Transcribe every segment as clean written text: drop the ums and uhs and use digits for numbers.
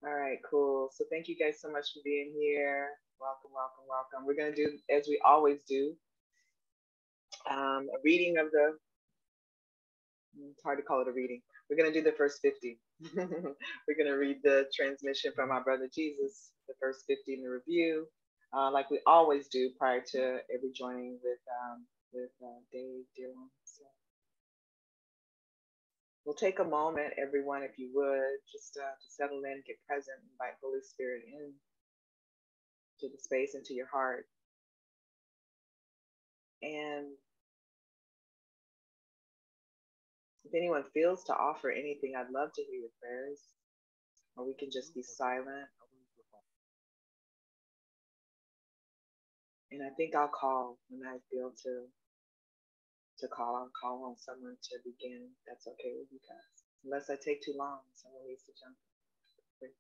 All right, cool. So thank you guys so much for being here. Welcome, welcome, welcome. We're going to do, as we always do, a reading of the, it's hard to call it a reading. We're going to do the first 50. We're going to read the transmission from our brother Jesus, the first 50 in the review, like we always do prior to every joining with Dave, dear one. So we'll take a moment, everyone, if you would, just to settle in, get present, invite Holy Spirit in to the space, into your heart. And if anyone feels to offer anything, I'd love to hear your prayers, or we can just be silent. And I think I'll call when I feel to call. I'll call on someone to begin. That's okay with you guys. Unless I take too long, someone needs to jump in.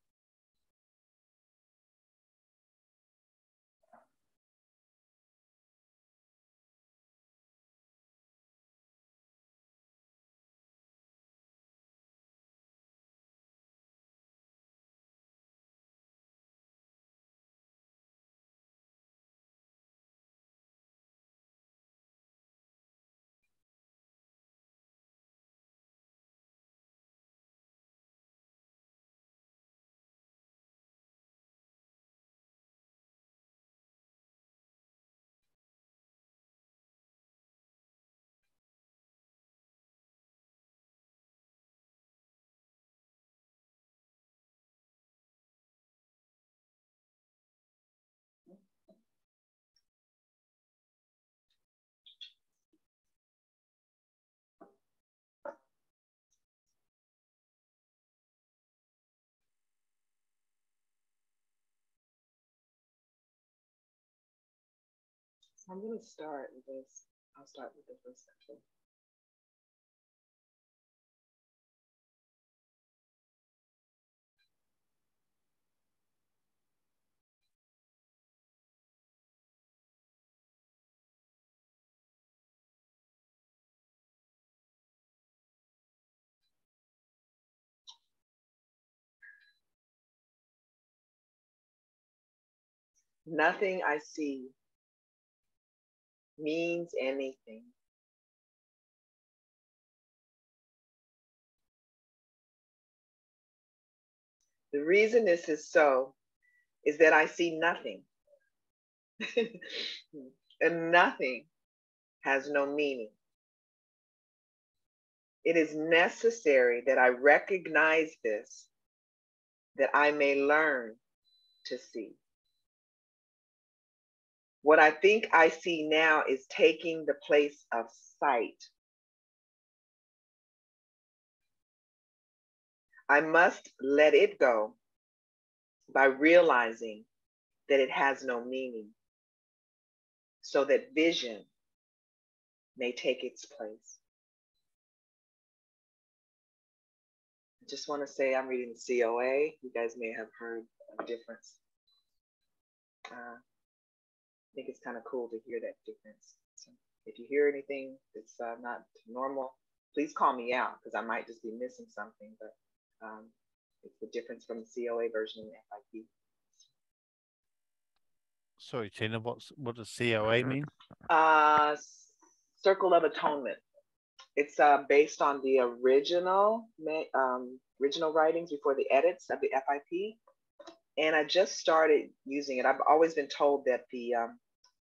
So I'm going to start with this. I'll start with the first section. Nothing I see means anything. The reason this is so is that I see nothing. And nothing has no meaning. It is necessary that I recognize this, that I may learn to see. What I think I see now is taking the place of sight. I must let it go by realizing that it has no meaning, so that vision may take its place. I just want to say I'm reading the COA. You guys may have heard a difference. I think it's kind of cool to hear that difference. So if you hear anything that's not normal, please call me out, because I might just be missing something. But it's the difference from the COA version and the FIP. Sorry, Tina, what does COA mean? Circle of Atonement. It's based on the original writings before the edits of the FIP. And I just started using it. I've always been told that the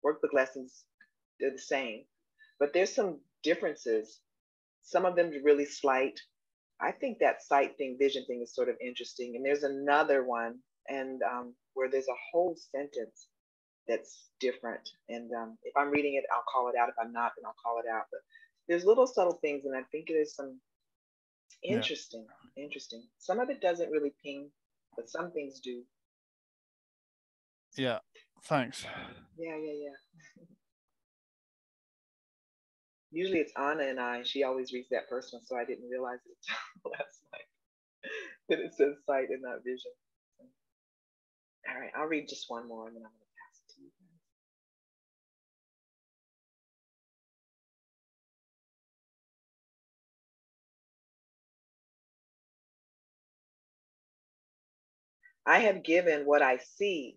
workbook lessons, they're the same, but there's some differences. Some of them are really slight. I think that sight thing, vision thing is sort of interesting. And there's another one, and where there's a whole sentence that's different. And if I'm reading it, I'll call it out. If I'm not, then I'll call it out. But there's little subtle things, and I think there's some interesting. Some of it doesn't really ping, but some things do. Yeah, thanks. Yeah. Usually it's Anna and I. She always reads that first one, so I didn't realize it until last night that it says sight and not vision. So, all right, I'll read just one more, and then I'm going to pass it to you guys. I have given what I see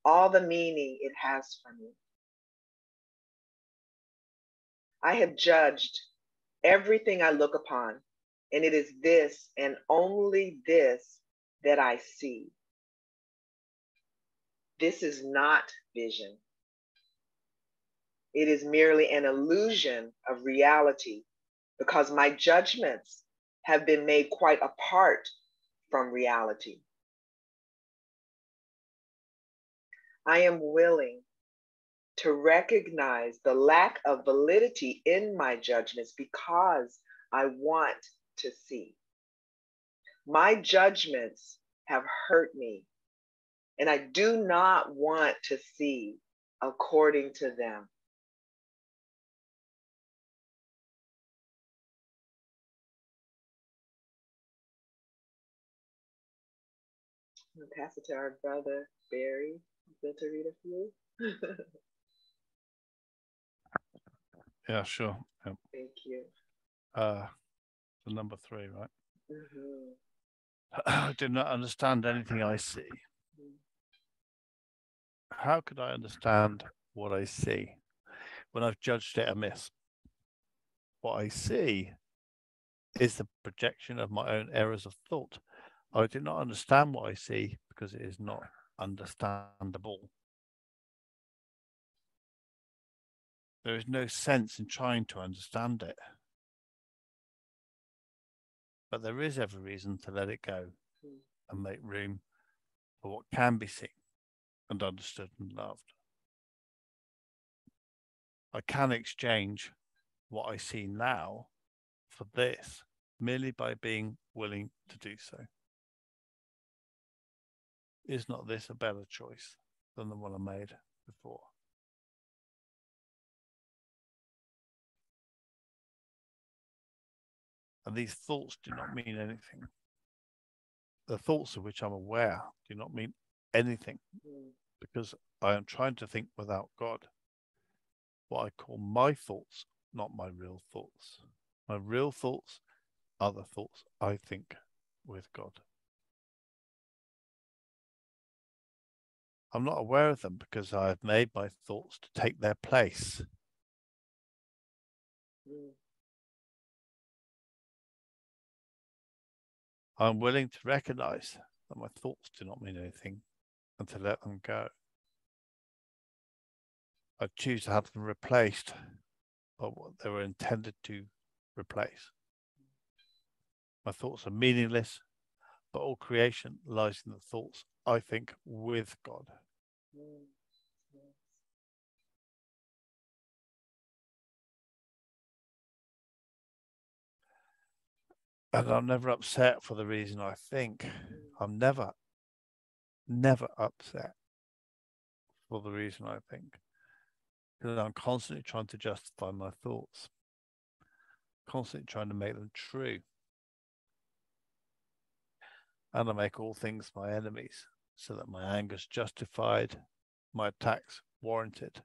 all the meaning it has for me. I have judged everything I look upon, and it is this and only this that I see. This is not vision. It is merely an illusion of reality because my judgments have been made quite apart from reality. I am willing to recognize the lack of validity in my judgments because I want to see. My judgments have hurt me, and I do not want to see according to them. I'm going to pass it to our brother, Barry. Good to read a few. Yeah, sure. Yep. Thank you. The number 3, right? Mm-hmm. I do not understand anything I see. How could I understand what I see when I've judged it amiss? What I see is the projection of my own errors of thought. I do not understand what I see because it is not understandable. There is no sense in trying to understand it. But there is every reason to let it go and make room for what can be seen and understood and loved. I can exchange what I see now for this merely by being willing to do so. Is not this a better choice than the one I made before? And these thoughts do not mean anything. The thoughts of which I'm aware do not mean anything because I am trying to think without God. What I call my thoughts, not my real thoughts. My real thoughts are the thoughts I think with God. I'm not aware of them because I have made my thoughts to take their place. I'm willing to recognize that my thoughts do not mean anything and to let them go. I choose to have them replaced by what they were intended to replace. My thoughts are meaningless, but all creation lies in the thoughts I think with God. And I'm never upset for the reason I think. I'm never upset for the reason I think. Because I'm constantly trying to justify my thoughts, constantly trying to make them true. And I make all things my enemies so that my anger is justified, my attacks warranted.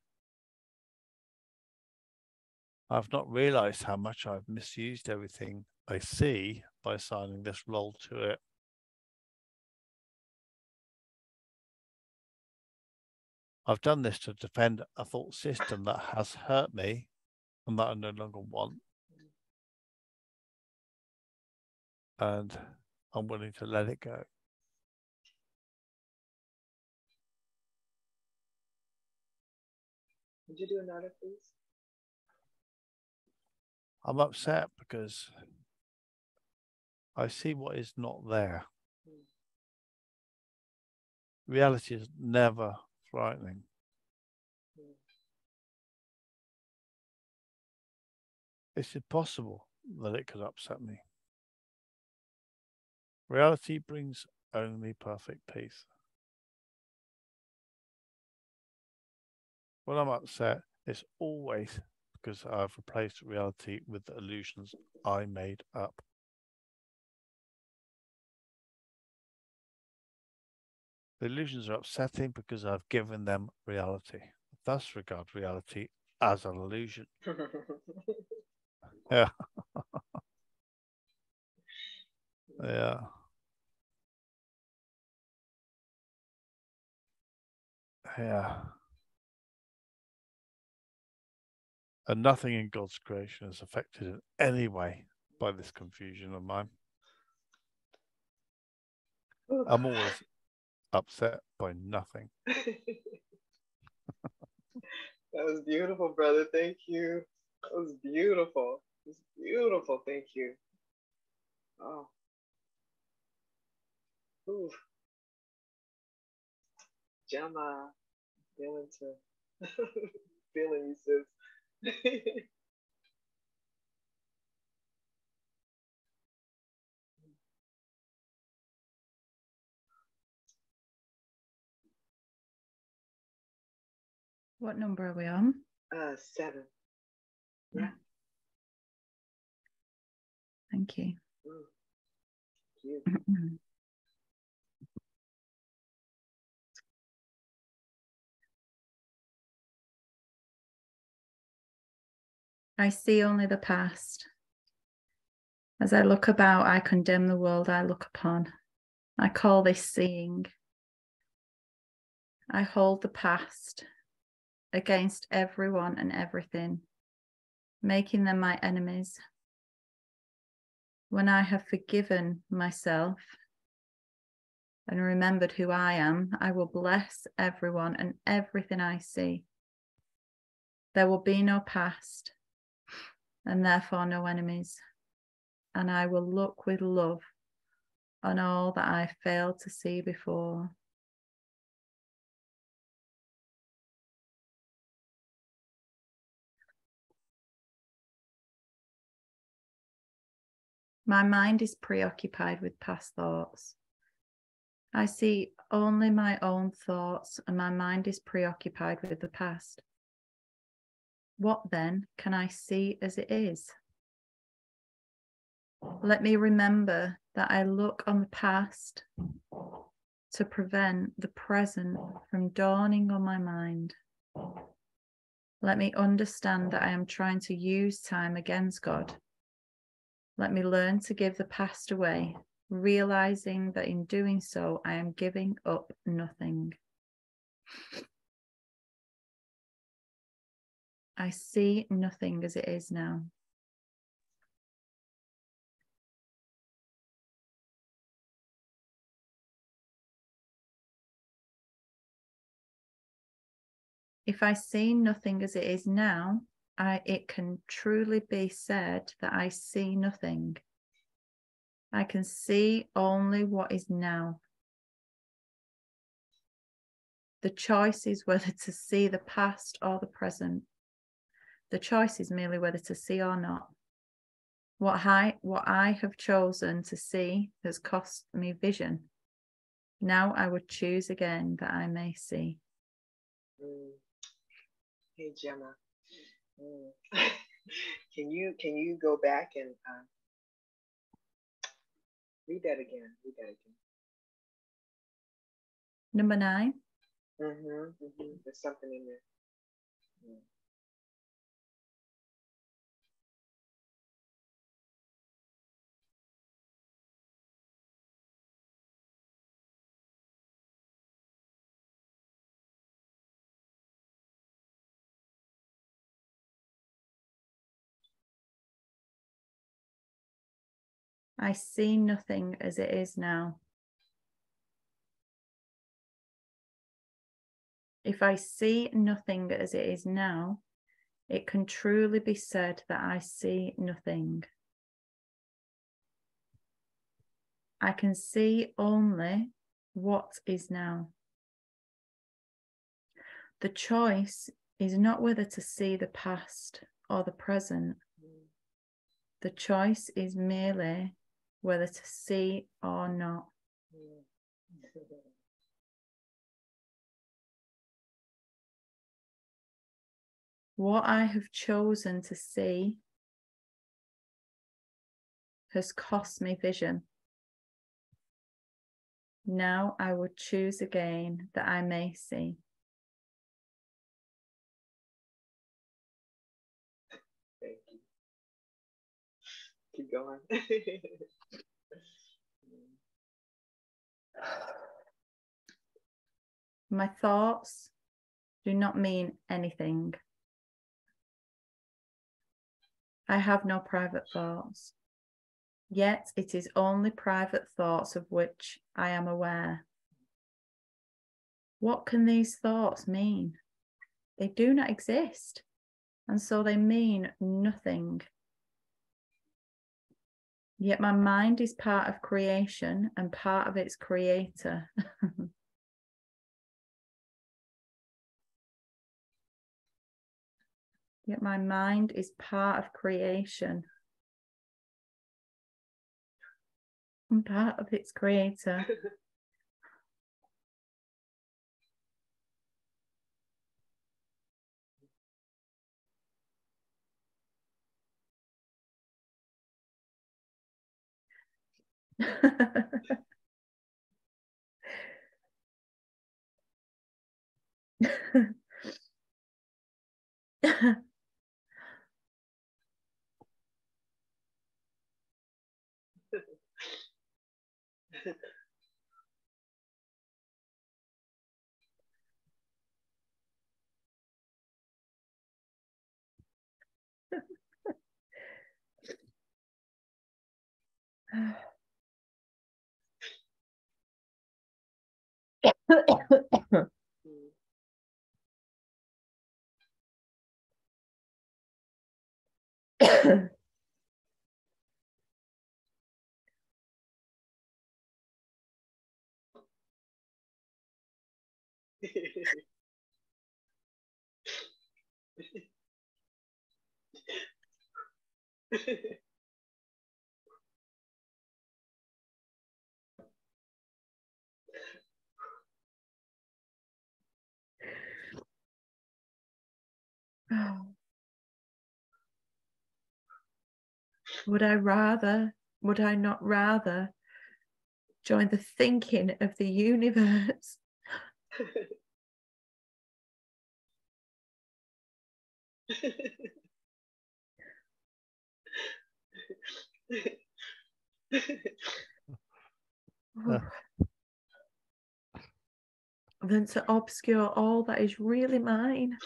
I've not realized how much I've misused everything I see by assigning this role to it. I've done this to defend a thought system that has hurt me and that I no longer want. And I'm willing to let it go. Would you do another, please? I'm upset because I see what is not there. Reality is never frightening. It's impossible that it could upset me. Reality brings only perfect peace. When I'm upset, it's always because I've replaced reality with the illusions I made up. The illusions are upsetting because I've given them reality. Thus regard reality as an illusion. Yeah. Yeah. Yeah. And nothing in God's creation is affected in any way by this confusion of mine. I'm always upset by nothing. That was beautiful, brother. Thank you. That was beautiful. It was beautiful. Thank you. Oh. Ooh. Gemma. Feeling to feeling you, sis. What number are we on? 7. Yeah. Thank you. Thank you. I see only the past. As I look about, I condemn the world I look upon. I call this seeing. I hold the past against everyone and everything, making them my enemies. When I have forgiven myself and remembered who I am, I will bless everyone and everything I see. There will be no past and therefore no enemies, and I will look with love on all that I failed to see before. My mind is preoccupied with past thoughts. I see only my own thoughts, and my mind is preoccupied with the past. What then can I see as it is? Let me remember that I look on the past to prevent the present from dawning on my mind. Let me understand that I am trying to use time against God. Let me learn to give the past away, realizing that in doing so, I am giving up nothing. I see nothing as it is now. If I see nothing as it is now, it can truly be said that I see nothing. I can see only what is now. The choice is whether to see the past or the present. The choice is merely whether to see or not. What I have chosen to see has cost me vision. Now I would choose again that I may see. Hey, Gemma. Can you go back and read that again? Read that again. Number 9. There's something in there. I see nothing as it is now. If I see nothing as it is now, it can truly be said that I see nothing. I can see only what is now. The choice is not whether to see the past or the present. The choice is merely whether to see or not. What I have chosen to see has cost me vision. Now I would choose again that I may see. Thank you. Keep going. My thoughts do not mean anything. I have no private thoughts, yet it is only private thoughts of which I am aware. What can these thoughts mean? They do not exist, and so they mean nothing. Yet my mind is part of creation and part of its creator. Yet my mind is part of creation and part of its creator. Would I not rather join the thinking of the universe? Than to obscure all that is really mine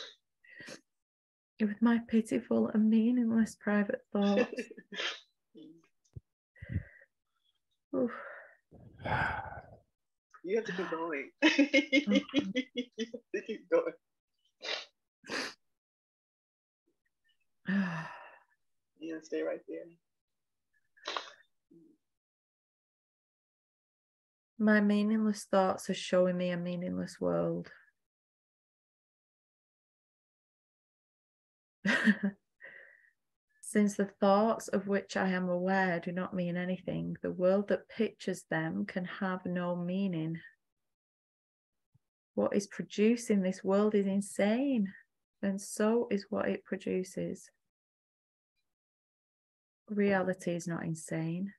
with my pitiful and meaningless private thoughts. Oof. You have to keep going. You have to keep going. You stay right there. My meaningless thoughts are showing me a meaningless world. Since the thoughts of which I am aware do not mean anything, the world that pictures them can have no meaning. What is produced in this world is insane, and so is what it produces. Reality is not insane.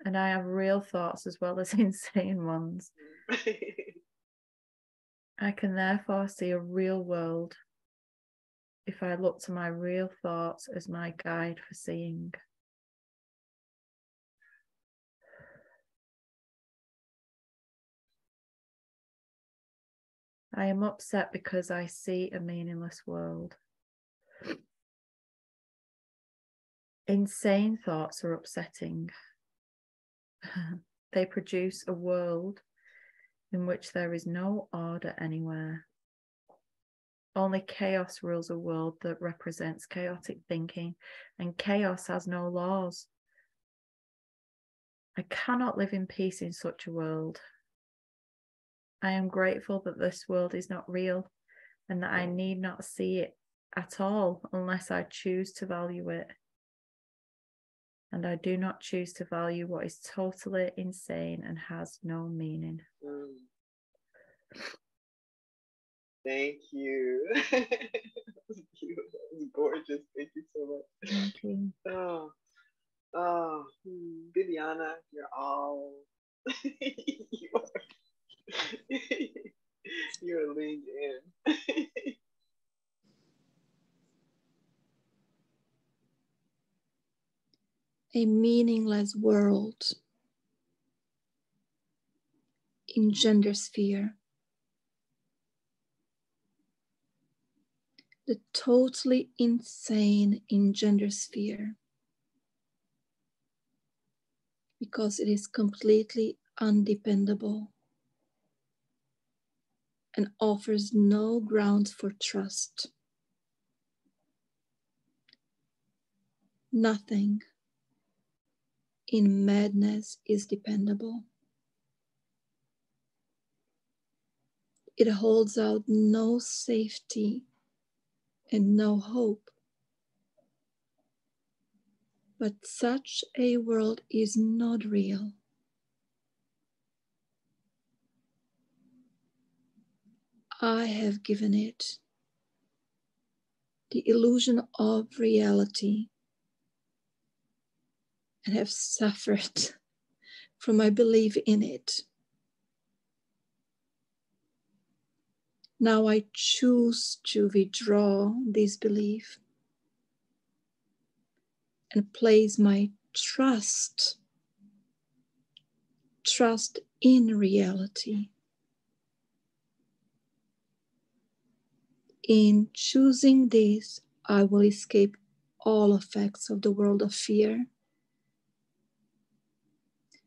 And I have real thoughts as well as insane ones. I can therefore see a real world if I look to my real thoughts as my guide for seeing. I am upset because I see a meaningless world. Insane thoughts are upsetting. They produce a world in which there is no order anywhere. Only chaos rules a world that represents chaotic thinking, and chaos has no laws. I cannot live in peace in such a world. I am grateful that this world is not real and that I need not see it at all unless I choose to value it. And I do not choose to value what is totally insane and has no meaning. Thank you. That was gorgeous. Thank you so much. Thank you. Oh, Viviana, you're all you're leaned in. A meaningless world in gender sphere The totally insane engenders fear because it is completely undependable and offers no grounds for trust. Nothing in madness is dependable. It holds out no safety and no hope. But such a world is not real. I have given it the illusion of reality and have suffered from my belief in it. Now I choose to withdraw this belief and place my trust in reality. In choosing this, I will escape all effects of the world of fear,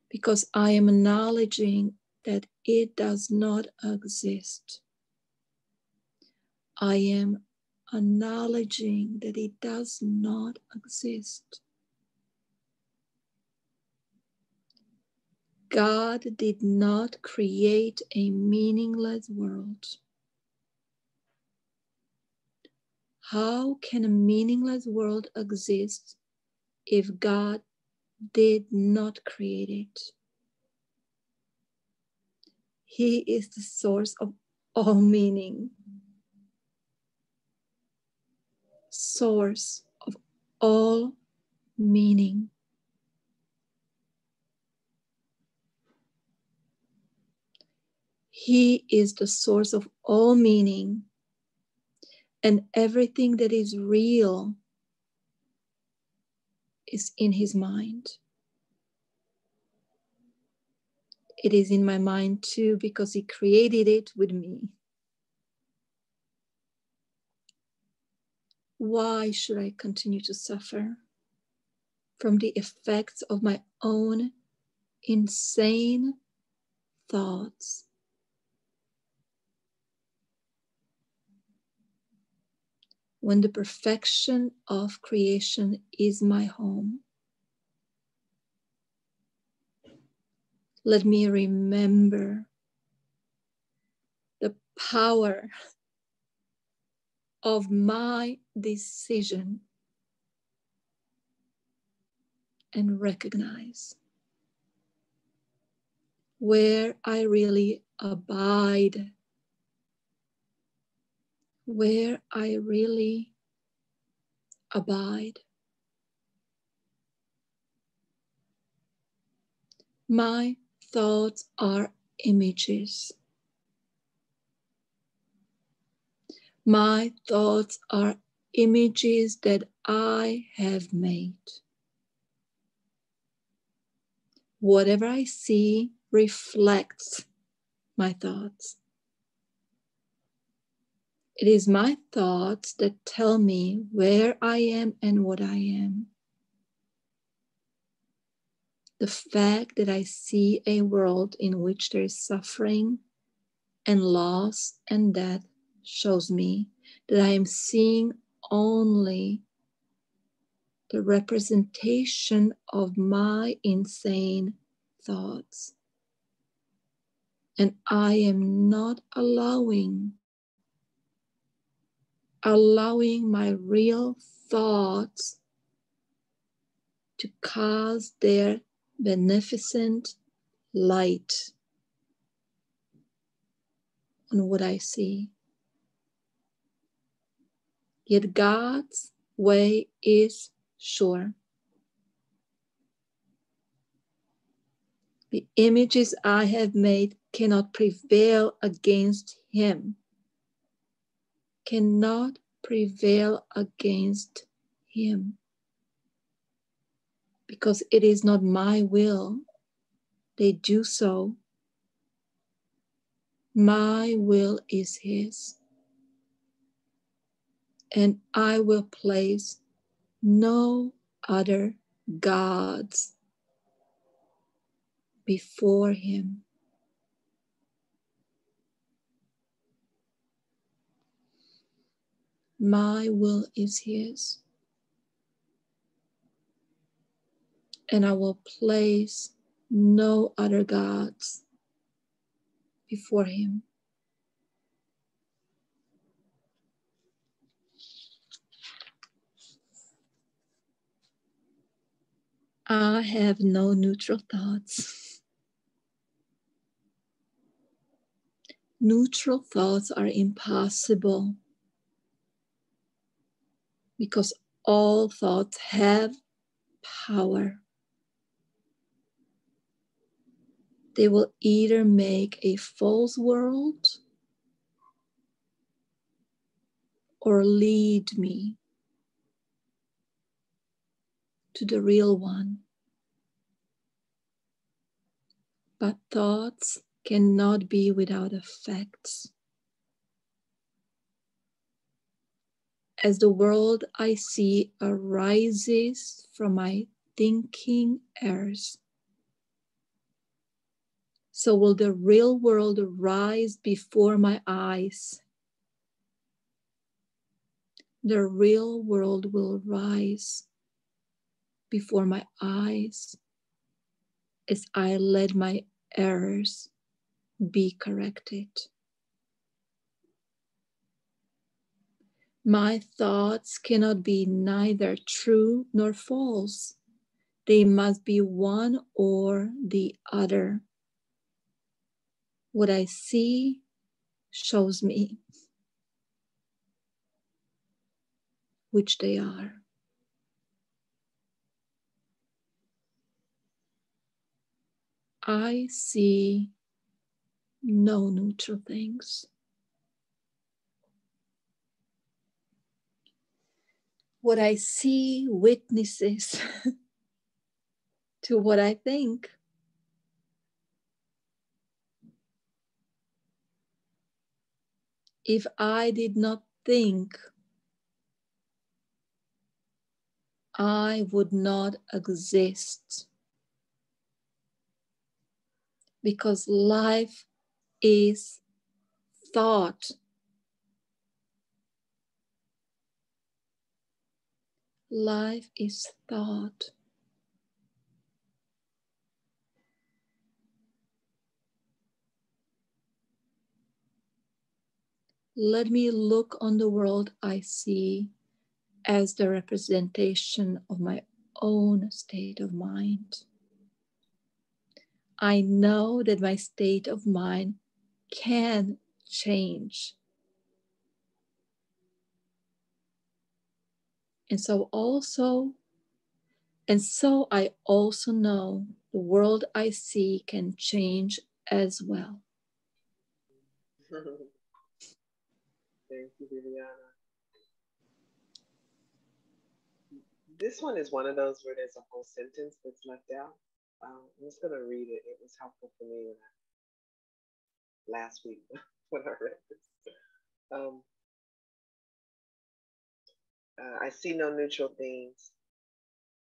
because I am acknowledging that it does not exist. I am acknowledging that it does not exist. God did not create a meaningless world. How can a meaningless world exist if God did not create it? He is the source of all meaning, source of all meaning. He is the source of all meaning, and everything that is real is in his mind. It is in my mind too, because he created it with me. Why should I continue to suffer from the effects of my own insane thoughts? When the perfection of creation is my home, let me remember the power of my decision and recognize where I really abide, where I really abide. My thoughts are images. My thoughts are images that I have made. Whatever I see reflects my thoughts. It is my thoughts that tell me where I am and what I am. The fact that I see a world in which there is suffering and loss and death shows me that I am seeing only the representation of my insane thoughts. And I am not allowing my real thoughts to cast their beneficent light on what I see. Yet God's way is sure. The images I have made cannot prevail against him. Cannot prevail against him. Because it is not my will they do so. My will is his. and I will place no other gods before him. My will is his, and I will place no other gods before him. I have no neutral thoughts. Neutral thoughts are impossible because all thoughts have power. They will either make a false world or lead me to the real one. But thoughts cannot be without effects. As the world I see arises from my thinking errors, so will the real world rise before my eyes. The real world will rise before my eyes as I let my errors be corrected. My thoughts cannot be neither true nor false. They must be one or the other. What I see shows me which they are. I see no neutral things. What I see witnesses to what I think. If I did not think, I would not exist. Because life is thought. Life is thought. Let me look on the world I see as the representation of my own state of mind. I know that my state of mind can change. And so I also know the world I see can change as well. Thank you, Viviana. This one is one of those where there's a whole sentence that's left out. I'm just going to read it. It was helpful for me last week when I read this. I see no neutral things.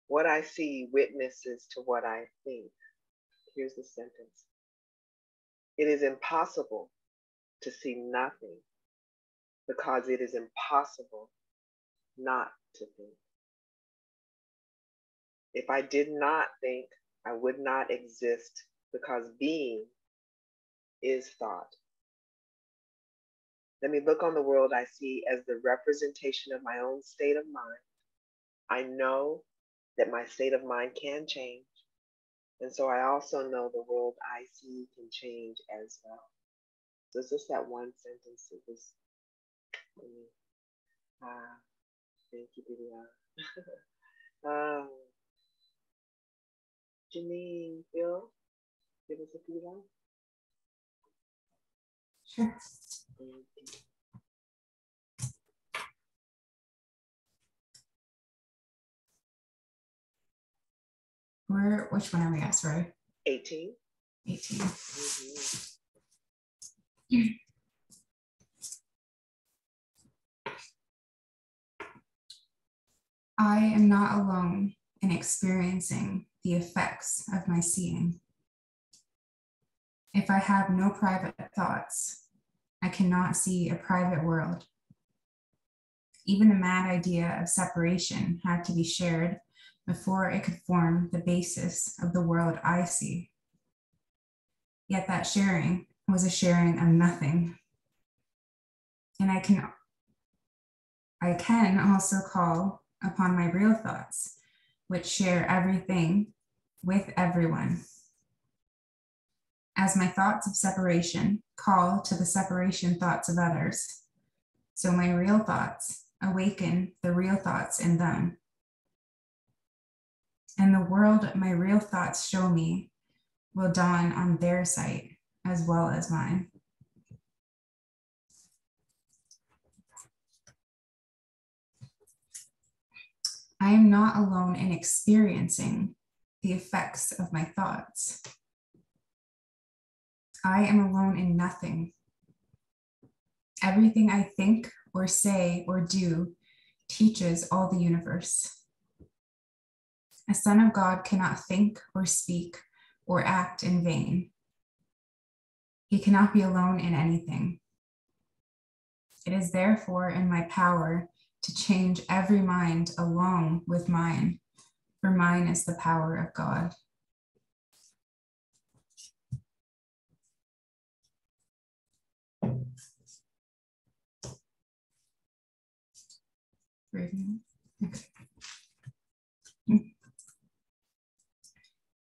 What I see witnesses to what I think. Here's the sentence. It is impossible to see nothing because it is impossible not to think. If I did not think, I would not exist because being is thought. Let me look on the world I see as the representation of my own state of mind. I know that my state of mind can change, and so I also know the world I see can change as well. So it's just that one sentence that was, thank you, Viviana. Janine, Phil, give us a feedback. Sure. Which one are we at? Sorry. 18. 18. I am not alone in experiencing the effects of my seeing. If I have no private thoughts, I cannot see a private world. Even the mad idea of separation had to be shared before it could form the basis of the world I see. Yet that sharing was a sharing of nothing. And I can also call upon my real thoughts, which share everything with everyone. As my thoughts of separation call to the separation thoughts of others, so my real thoughts awaken the real thoughts in them. And the world my real thoughts show me will dawn on their sight as well as mine. I am not alone in experiencing the effects of my thoughts. I am alone in nothing. Everything I think or say or do teaches all the universe. A son of God cannot think or speak or act in vain. He cannot be alone in anything. It is therefore in my power to change every mind along with mine, for mine is the power of God.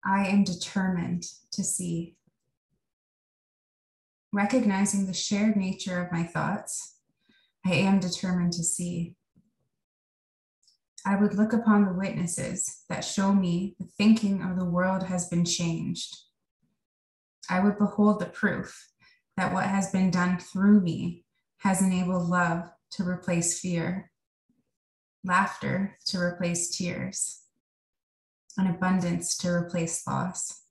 I am determined to see. Recognizing the shared nature of my thoughts, I am determined to see. I would look upon the witnesses that show me the thinking of the world has been changed. I would behold the proof that what has been done through me has enabled love to replace fear, laughter to replace tears, and abundance to replace loss.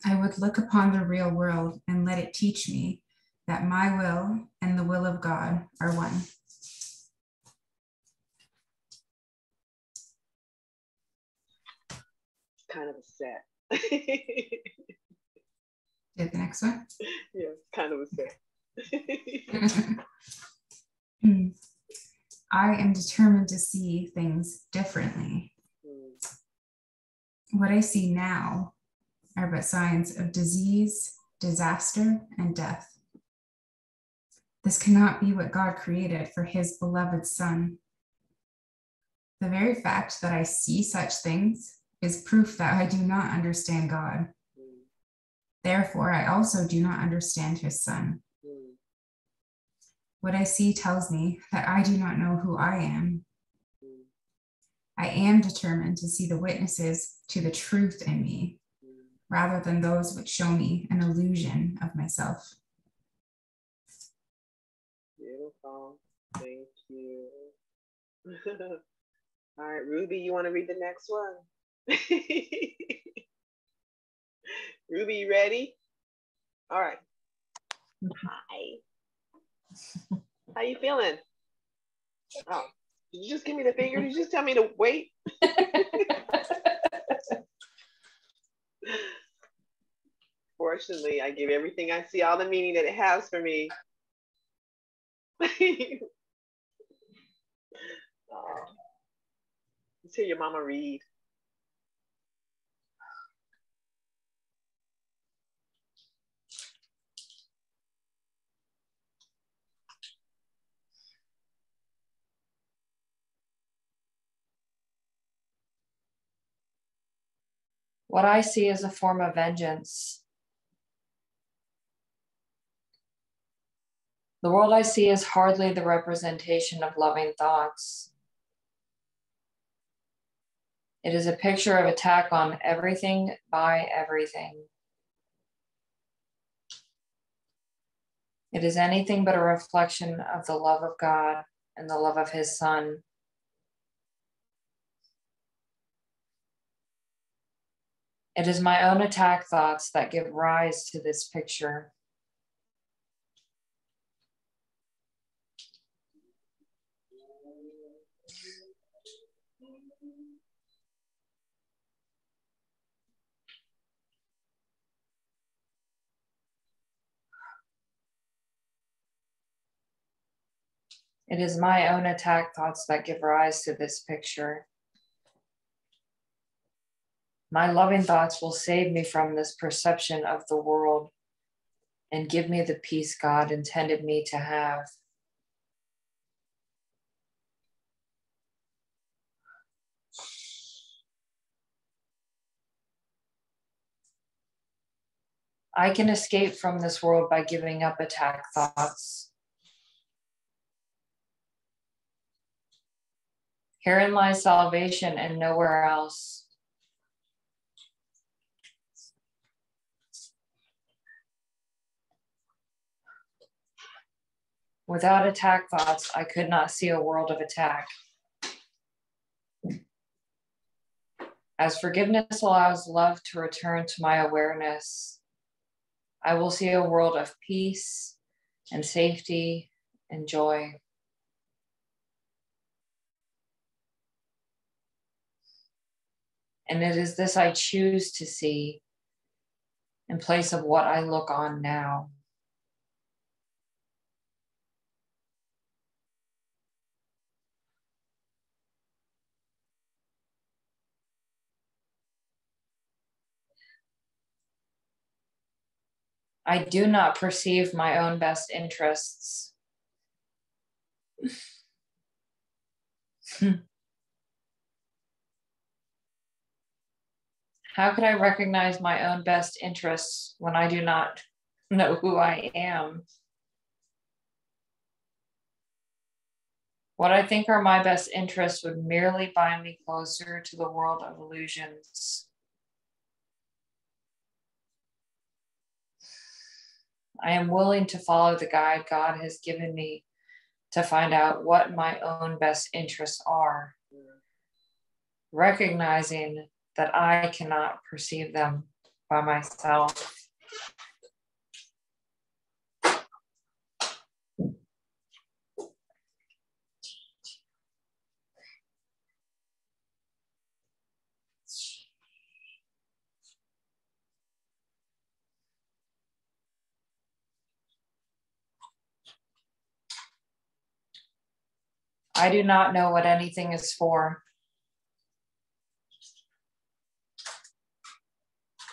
I would look upon the real world and let it teach me that my will and the will of God are one. Kind of a set. Do the next one? Yeah, kind of a set. I am determined to see things differently. What I see now are but signs of disease, disaster, and death. This cannot be what God created for his beloved Son. The very fact that I see such things is proof that I do not understand God. Therefore, I also do not understand his Son. What I see tells me that I do not know who I am. I am determined to see the witnesses to the truth in me, rather than those which show me an illusion of myself. Beautiful. Thank you. All right, Ruby, you want to read the next one? Ruby, you ready? All right. Hi. How you feeling? Oh, did you just give me the finger? Did you just tell me to wait? Fortunately, I give everything I see all the meaning that it has for me. Oh. Let's hear your mama read. What I see is a form of vengeance. The world I see is hardly the representation of loving thoughts. It is a picture of attack on everything by everything. It is anything but a reflection of the love of God and the love of his Son. It is my own attack thoughts that give rise to this picture. It is my own attack thoughts that give rise to this picture. My loving thoughts will save me from this perception of the world and give me the peace God intended me to have. I can escape from this world by giving up attack thoughts. Herein lies salvation and nowhere else. Without attack thoughts, I could not see a world of attack. As forgiveness allows love to return to my awareness, I will see a world of peace and safety and joy. And it is this I choose to see in place of what I look on now. I do not perceive my own best interests. How could I recognize my own best interests when I do not know who I am? What I think are my best interests would merely bind me closer to the world of illusions. I am willing to follow the guide God has given me to find out what my own best interests are, recognizing that I cannot perceive them by myself. I do not know what anything is for.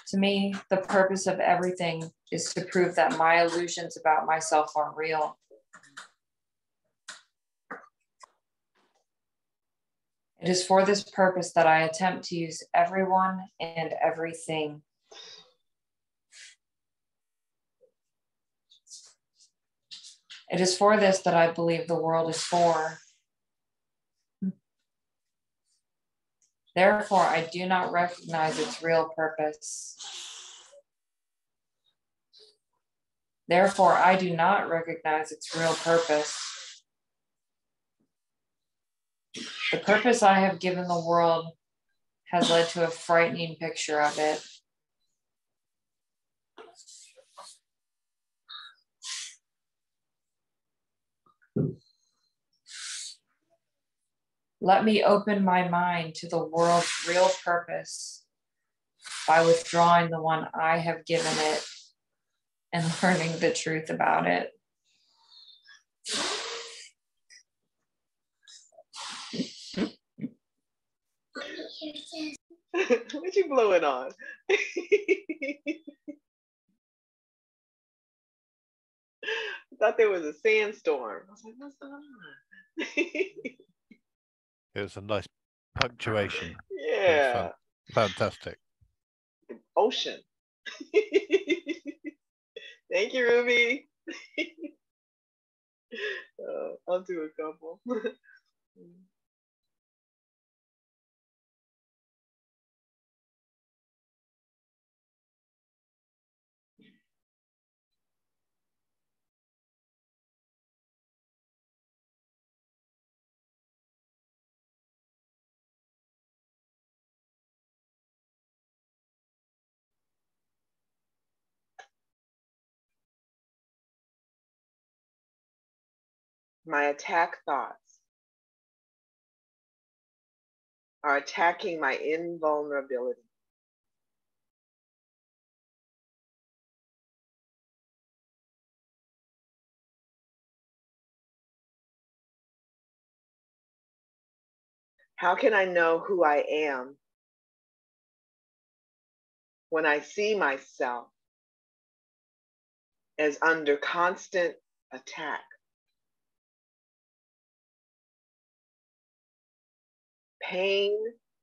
To me, the purpose of everything is to prove that my illusions about myself are real. It is for this purpose that I attempt to use everyone and everything. It is for this that I believe the world is for. Therefore, I do not recognize its real purpose. Therefore, I do not recognize its real purpose. The purpose I have given the world has led to a frightening picture of it. Let me open my mind to the world's real purpose by withdrawing the one I have given it and learning the truth about it. What you blowing on? I thought there was a sandstorm. I was like, what's going on? It was a nice punctuation. Yeah. Fantastic. Ocean. Thank you, Ruby. I'll do a couple. My attack thoughts are attacking my invulnerability. How can I know who I am when I see myself as under constant attack? Pain,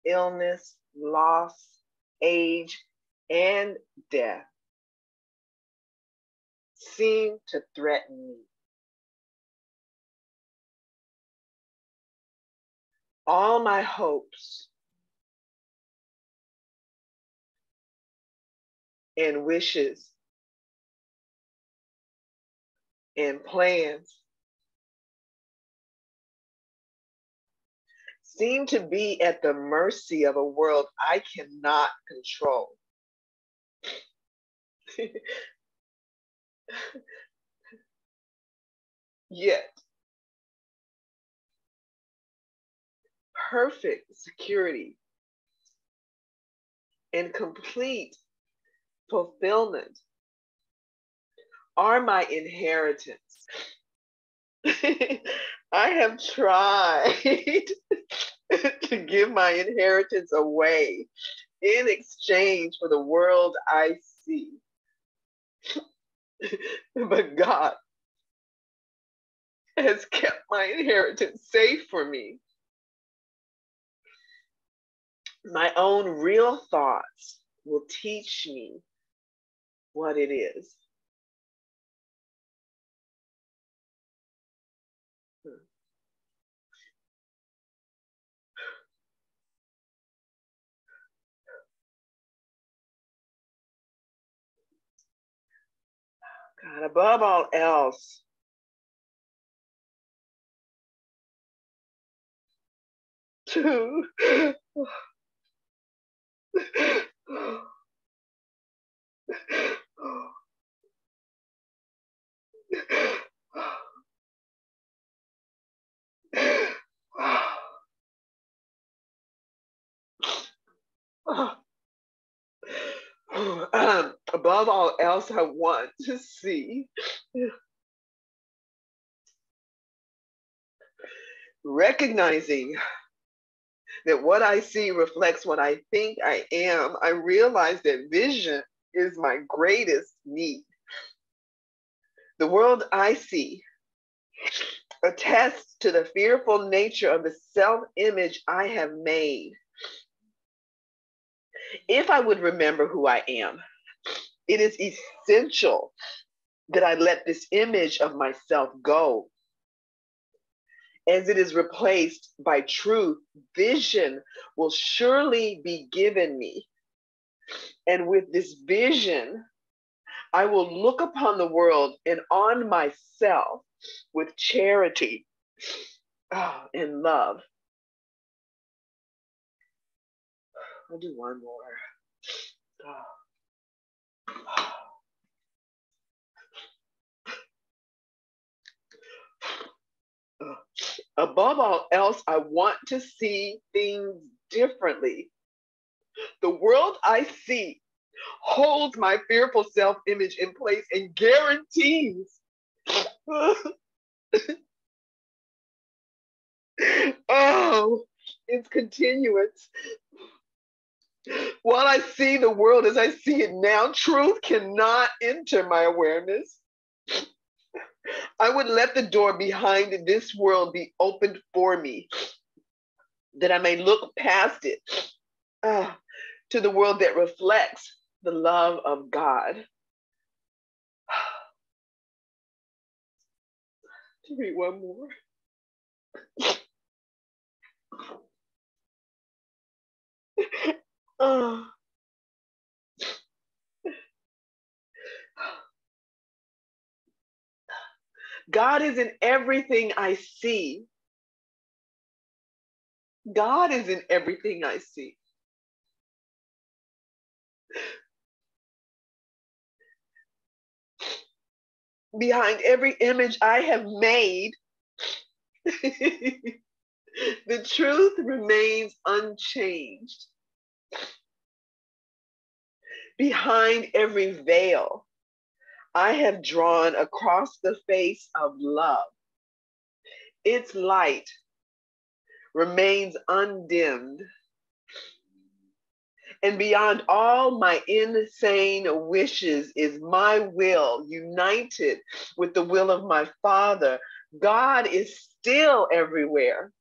illness, loss, age, and death seem to threaten me. All my hopes and wishes and plans seem to be at the mercy of a world I cannot control. Yet, perfect security and complete fulfillment are my inheritance. I have tried to give my inheritance away in exchange for the world I see. But God has kept my inheritance safe for me. My own real thoughts will teach me what it is. God, above all else, to above all else, I want to see recognizing that what I see reflects what I think I am. I realize that vision is my greatest need. The world I see attests to the fearful nature of the self-image I have made. If I would remember who I am, it is essential that I let this image of myself go. As it is replaced by truth, vision will surely be given me. And with this vision, I will look upon the world and on myself with charity and love. I'll do one more. Above all else, I want to see things differently. The world I see holds my fearful self-image in place and guarantees it's continuance. While I see the world as I see it now, truth cannot enter my awareness. I would let the door behind this world be opened for me, that I may look past it to the world that reflects the love of God. Give me one more. God is in everything I see. God is in everything I see. Behind every image I have made, the truth remains unchanged. Behind every veil I have drawn across the face of love, its light remains undimmed. And beyond all my insane wishes is my will united with the will of my Father. God is still everywhere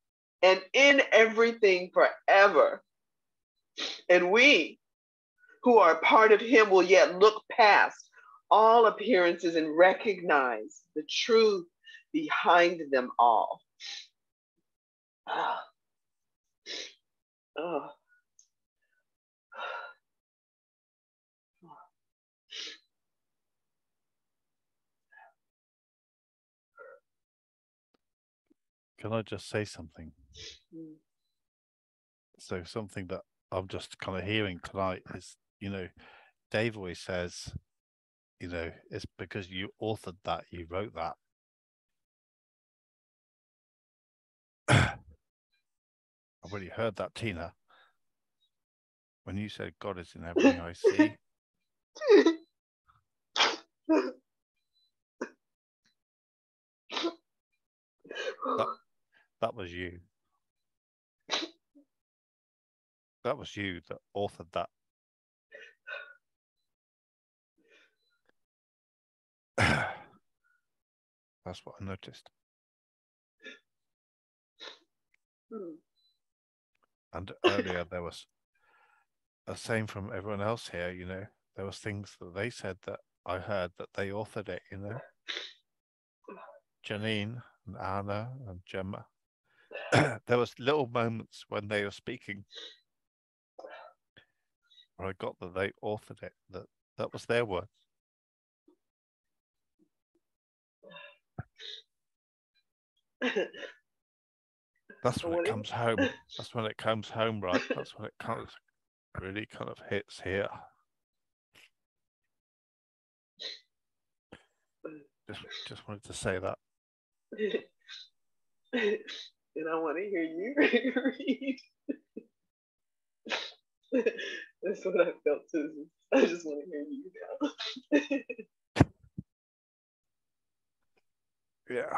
and in everything forever. And we who are part of him will yet look past all appearances and recognize the truth behind them all. Oh. Can I just say something? So something that I'm just kind of hearing tonight is, Dave always says, it's because you authored that, you wrote that. I've already heard that, Tina. When you said God is in everything I see. That was you. That was you that authored that. That's what I noticed. And earlier there was a same from everyone else here, there was things that they said that I heard that they authored it, Janine and Anna and Gemma. There was little moments when they were speaking where I got that they authored it, that was their words. That's when it comes home. That's when it comes home, right? That's when it really kind of hits here. Just wanted to say that. And I want to hear you read. That's what I felt too. I just want to hear you now. Yeah.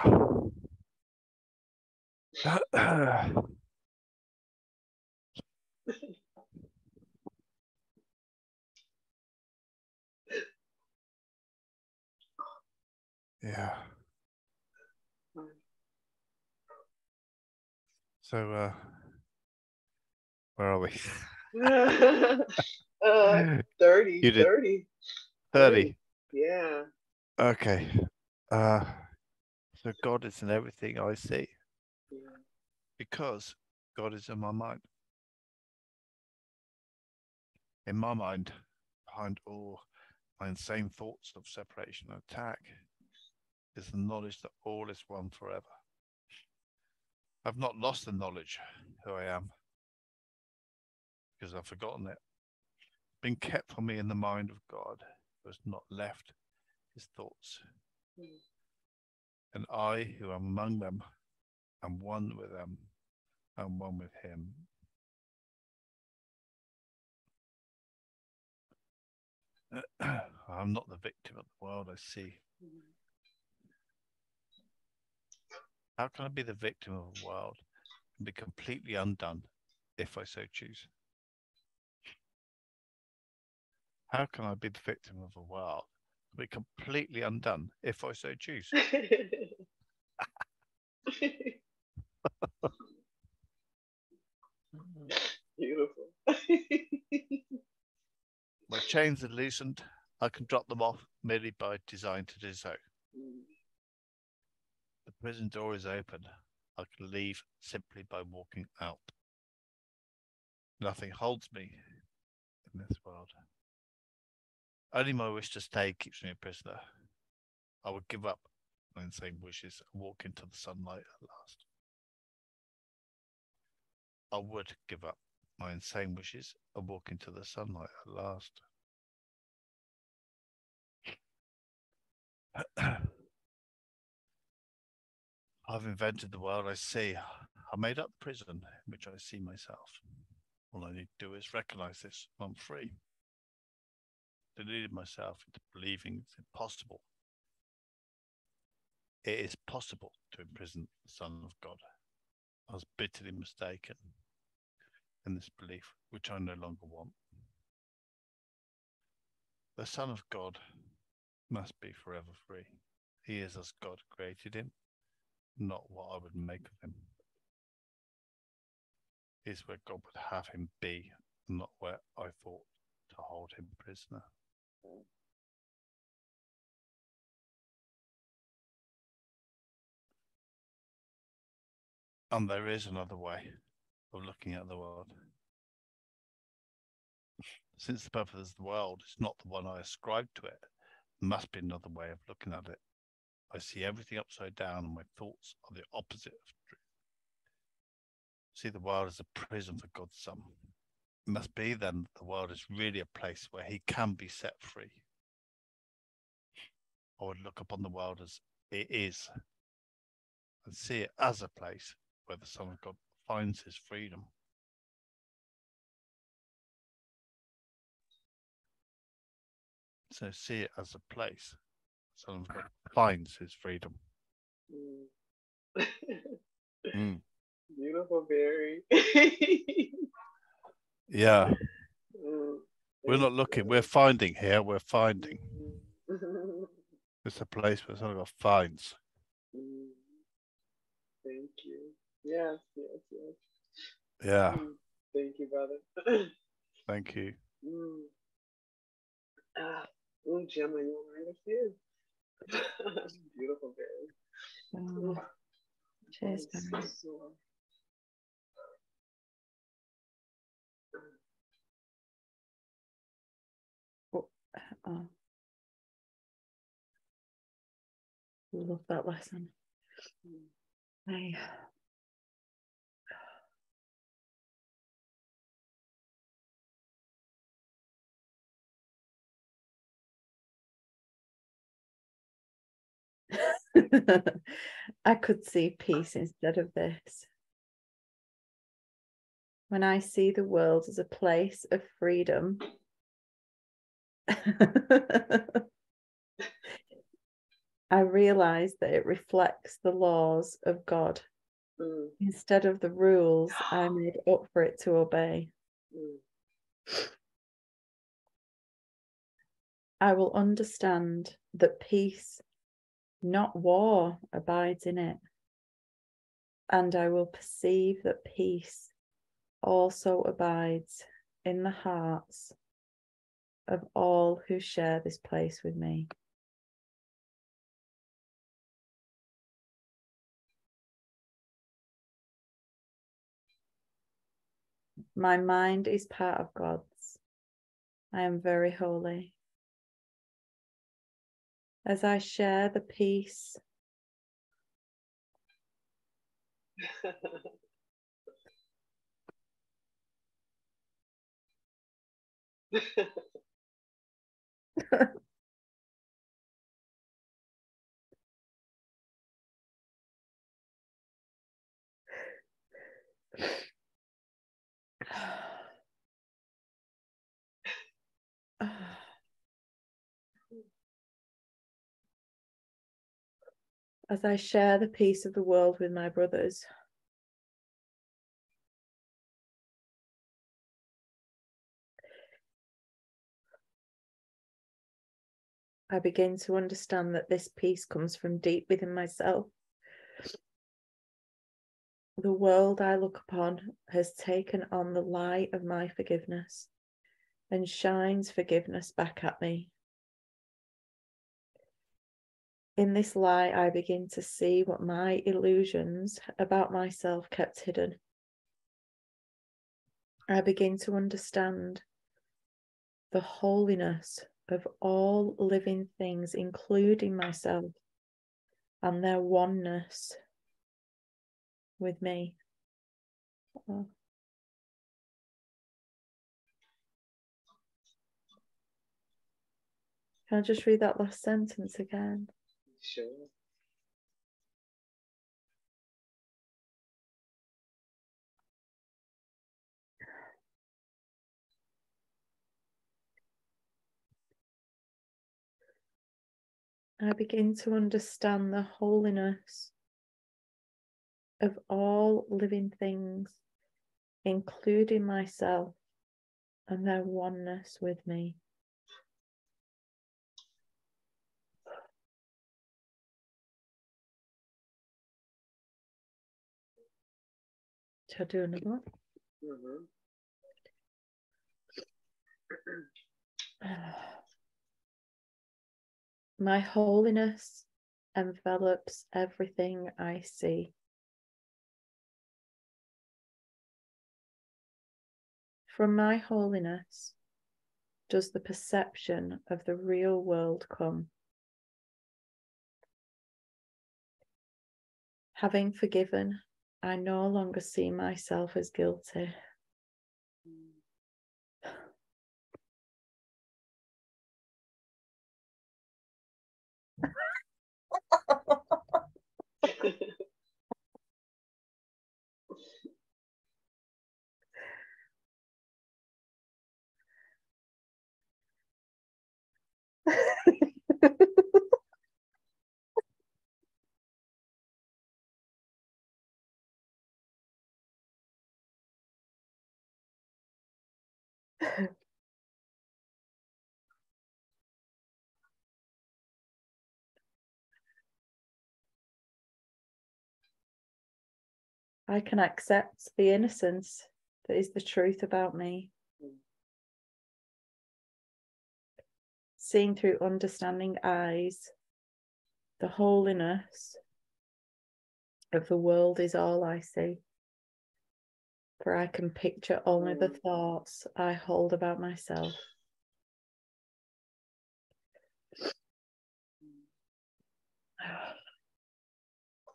Yeah. So, where are we? 30. You did 30. 30. Yeah. Okay. So God is in everything I see. Yeah. Because God is in my mind. In my mind, behind all my insane thoughts of separation and attack, is the knowledge that all is one forever. I've not lost the knowledge who I am, because I've forgotten it. It's been kept for me in the mind of God, who has not left his thoughts. And I, who am among them, am one with them, and one with him. I'm not the victim of the world I see. How can I be the victim of a world and be completely undone if I so choose? How can I be the victim of a world and be completely undone if I so choose? Beautiful. My chains are loosened. I can drop them off merely by design to do so. The prison door is open. I can leave simply by walking out. Nothing holds me in this world. Only my wish to stay keeps me a prisoner. I would give up my insane wishes and walk into the sunlight at last. I would give up my insane wishes and walk into the sunlight at last. I've invented the world I see. I made up the prison in which I see myself. All I need to do is recognize this. I'm free. Deluded myself into believing it's impossible. It is possible to imprison the Son of God. I was bitterly mistaken in this belief, which I no longer want. The Son of God must be forever free. He is as God created him, not what I would make of him. He is where God would have him be, not where I thought to hold him prisoner. And there is another way of looking at the world. Since the purpose of the world is not the one I ascribe to it, there must be another way of looking at it. I see everything upside down, and my thoughts are the opposite of truth. See the world as a prison for God's Son. It must be then that the world is really a place where he can be set free. I would look upon the world as it is and see it as a place where the Son of God finds his freedom. So see it as a place the Son of God finds his freedom. Beautiful, Barry. Yeah. We're not looking, we're finding here, we're finding. It's a place where the Son of God finds. Thank you. Yes, yes, yes. Yeah. Thank you, brother. Thank you. Gemma, you want to read us here? Beautiful, Barry. Cheers, Barry. Oh. Love that lesson. Hey. I could see peace instead of this. When I see the world as a place of freedom, I realize that it reflects the laws of God instead of the rules I made up for it to obey. I will understand that peace, not war, abides in it. And I will perceive that peace also abides in the hearts of all who share this place with me. My mind is part of God's. I am very holy. As I share the peace as I share the peace of the world with my brothers, I begin to understand that this peace comes from deep within myself. The world I look upon has taken on the light of my forgiveness and shines forgiveness back at me. In this light, I begin to see what my illusions about myself kept hidden. I begin to understand the holiness of all living things, including myself, and their oneness with me. Oh. Can I just read that last sentence again? Sure. I begin to understand the holiness of all living things, including myself, and their oneness with me. Shall I do another one? My holiness envelops everything I see. From my holiness does the perception of the real world come. Having forgiven, I no longer see myself as guilty. I can accept the innocence that is the truth about me. Seeing through understanding eyes, the holiness of the world is all I see. For I can picture only the thoughts I hold about myself.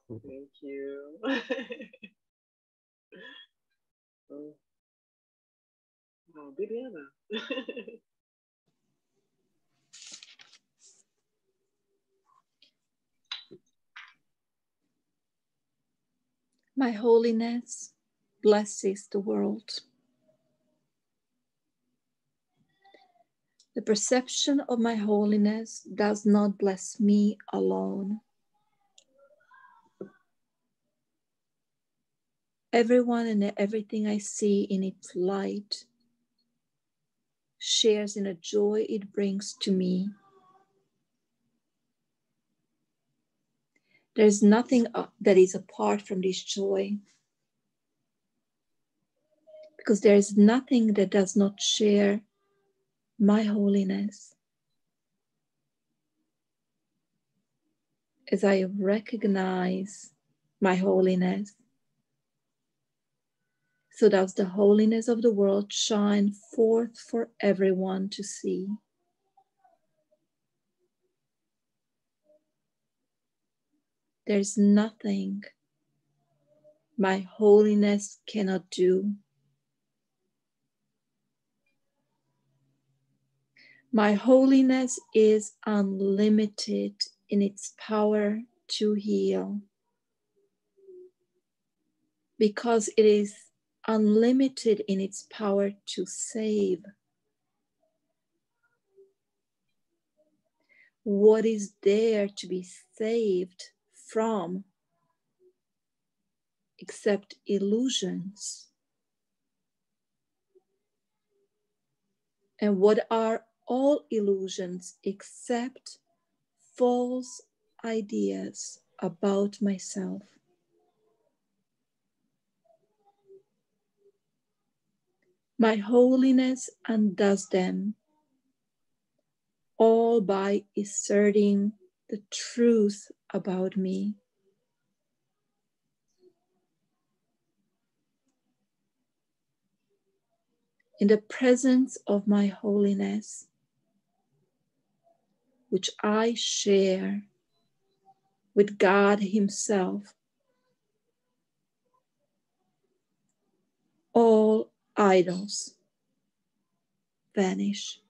Thank you. Oh, Bibiana. My holiness blesses the world. The perception of my holiness does not bless me alone. Everyone and everything I see in its light shares in a joy it brings to me. There is nothing that is apart from this joy, because there is nothing that does not share my holiness. As I recognize my holiness, so does the holiness of the world shine forth for everyone to see. There's nothing my holiness cannot do. My holiness is unlimited in its power to heal, because it is unlimited in its power to save. What is there to be saved from except illusions? And what are all illusions except false ideas about myself? My holiness undoes them, all by asserting the truth about me. In the presence of my holiness, which I share with God Himself, all idols vanish.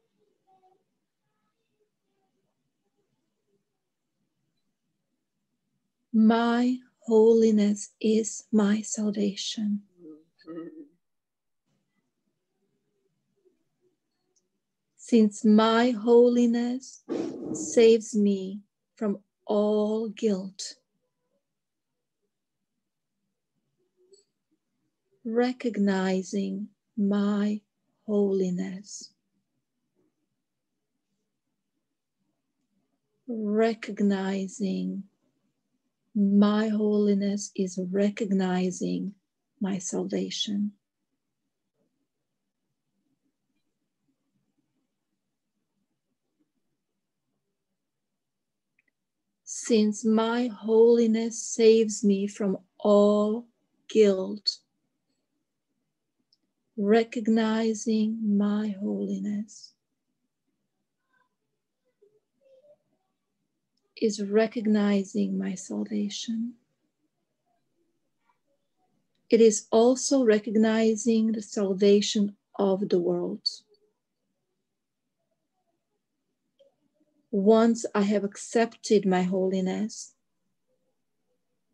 My holiness is my salvation. Since my holiness saves me from all guilt, recognizing my holiness. Recognizing my holiness is recognizing my salvation. Since my holiness saves me from all guilt, recognizing my holiness is recognizing my salvation. It is also recognizing the salvation of the world. Once I have accepted my holiness,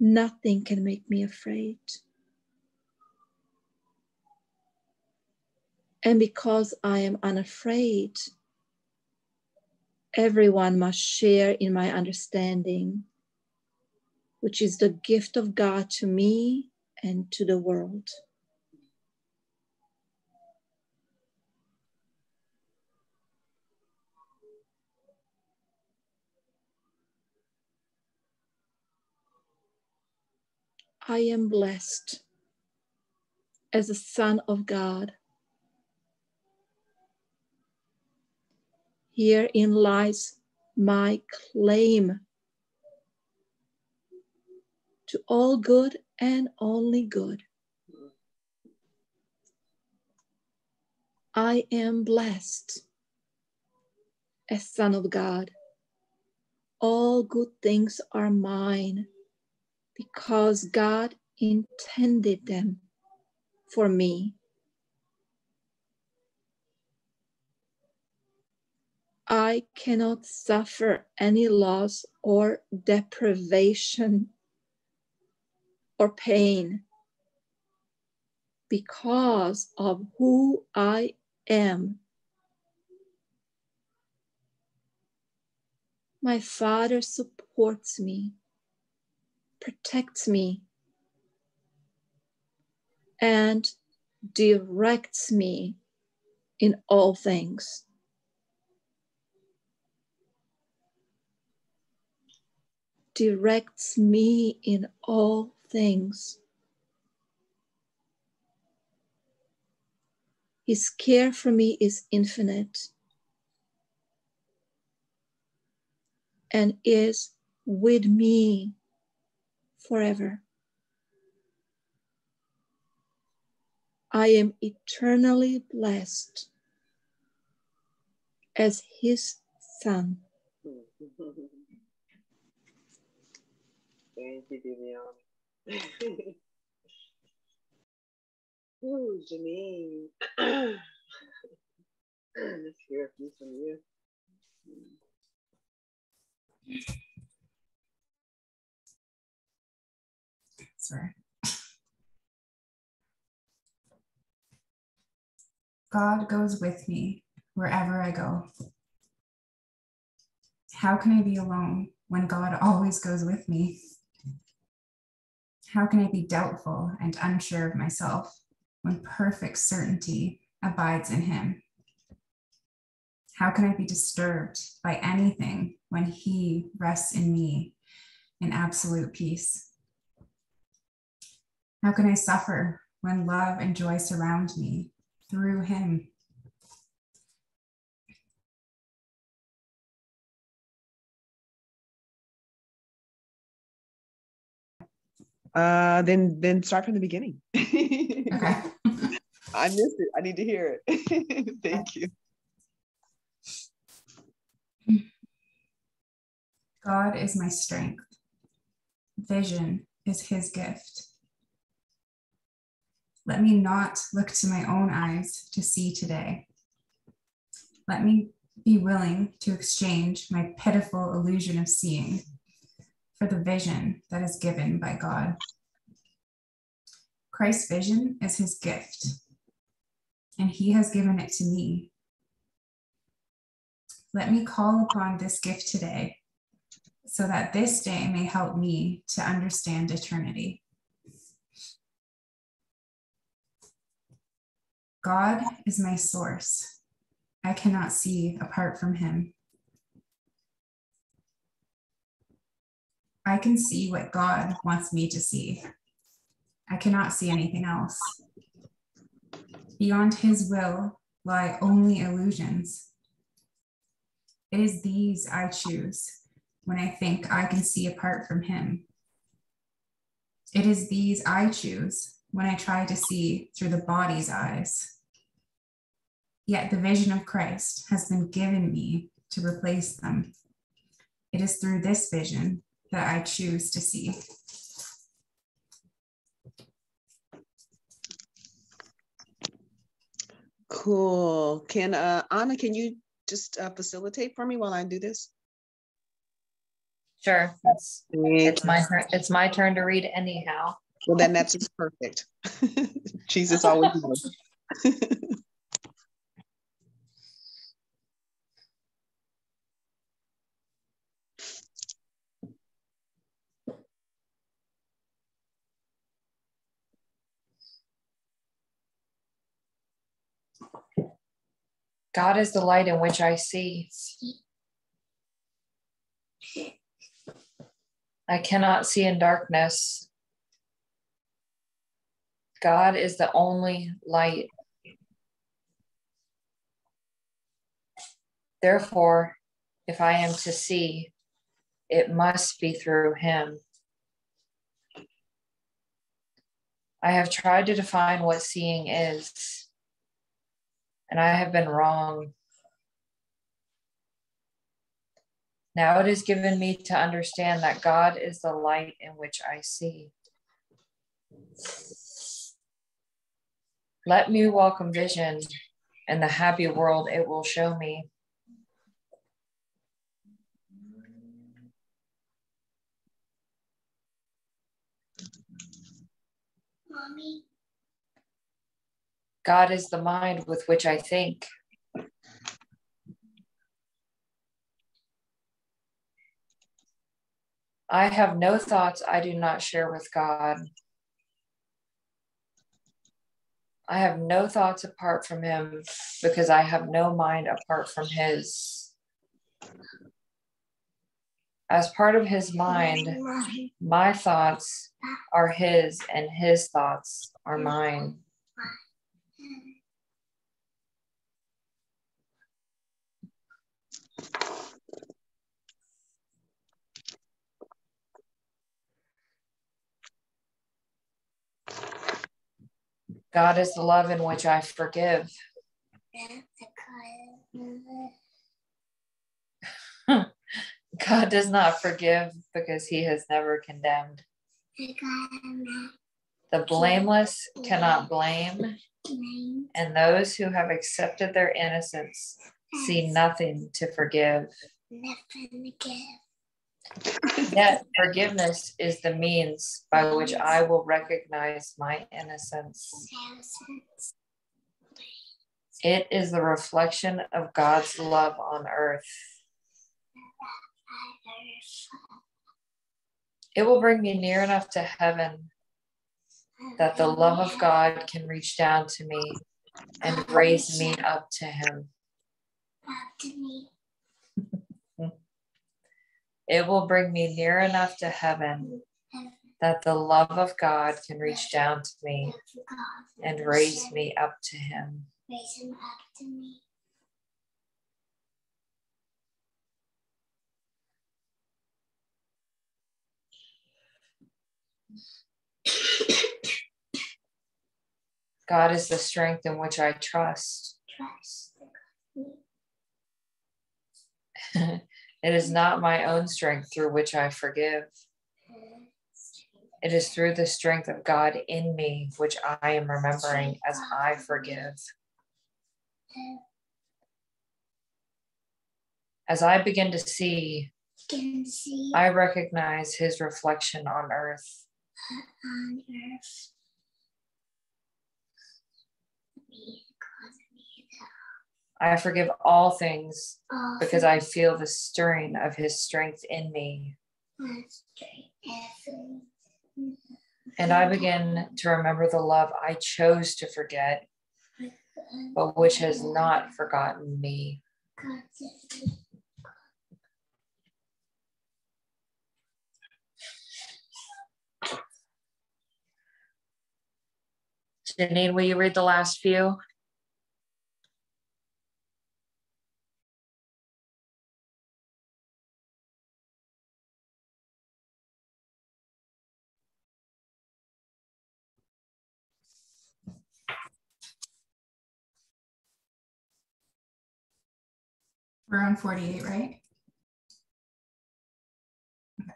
nothing can make me afraid. And because I am unafraid, everyone must share in my understanding, which is the gift of God to me and to the world. I am blessed as a son of God. Herein lies my claim to all good and only good. I am blessed as son of God. All good things are mine because God intended them for me. I cannot suffer any loss or deprivation or pain because of who I am. My Father supports me, protects me, and directs me in all things. Directs me in all things. His care for me is infinite and is with me forever. I am eternally blessed as his son. Thank you, Vivian. Ooh, Janine. Let's hear a piece from you. Sorry. God goes with me wherever I go. How can I be alone when God always goes with me? How can I be doubtful and unsure of myself when perfect certainty abides in him? How can I be disturbed by anything when he rests in me in absolute peace? How can I suffer when love and joy surround me through him? Then start from the beginning. Okay. I missed it. I need to hear it. Thank you. God is my strength. Vision is his gift. Let me not look to my own eyes to see today. Let me be willing to exchange my pitiful illusion of seeing for the vision that is given by God. Christ's vision is his gift, and he has given it to me. Let me call upon this gift today so that this day may help me to understand eternity. God is my source. I cannot see apart from him. I can see what God wants me to see. I cannot see anything else. Beyond his will lie only illusions. It is these I choose when I think I can see apart from him. It is these I choose when I try to see through the body's eyes. Yet the vision of Christ has been given me to replace them. It is through this vision that I choose to see. Cool. Can Anna, can you just facilitate for me while I do this? Sure. It's my turn to read anyhow. Well, then that's just perfect. Jesus always knows. God is the light in which I see. I cannot see in darkness. God is the only light. Therefore, if I am to see, it must be through him. I have tried to define what seeing is, and I have been wrong. Now it is given me to understand that God is the light in which I see. Let me welcome vision and the happy world it will show me. Mommy. God is the mind with which I think. I have no thoughts I do not share with God. I have no thoughts apart from him because I have no mind apart from his. As part of his mind, my thoughts are his and his thoughts are mine. God is the love in which I forgive. God does not forgive because he has never condemned. The blameless cannot blame, and those who have accepted their innocence see nothing to forgive. Yet forgiveness is the means by which I will recognize my innocence. It is the reflection of God's love on earth. It will bring me near enough to heaven that the love of God can reach down to me and raise me up to him. It will bring me near enough to heaven that the love of God can reach down to me and raise me up to him. God is the strength in which I trust. It is not my own strength through which I forgive. It is through the strength of God in me, which I am remembering as I forgive. As I begin to see, I recognize his reflection on earth. I forgive all things because I feel the stirring of his strength in me. And I begin to remember the love I chose to forget but which has not forgotten me. Janine, will you read the last few? We're on 48, right? Okay.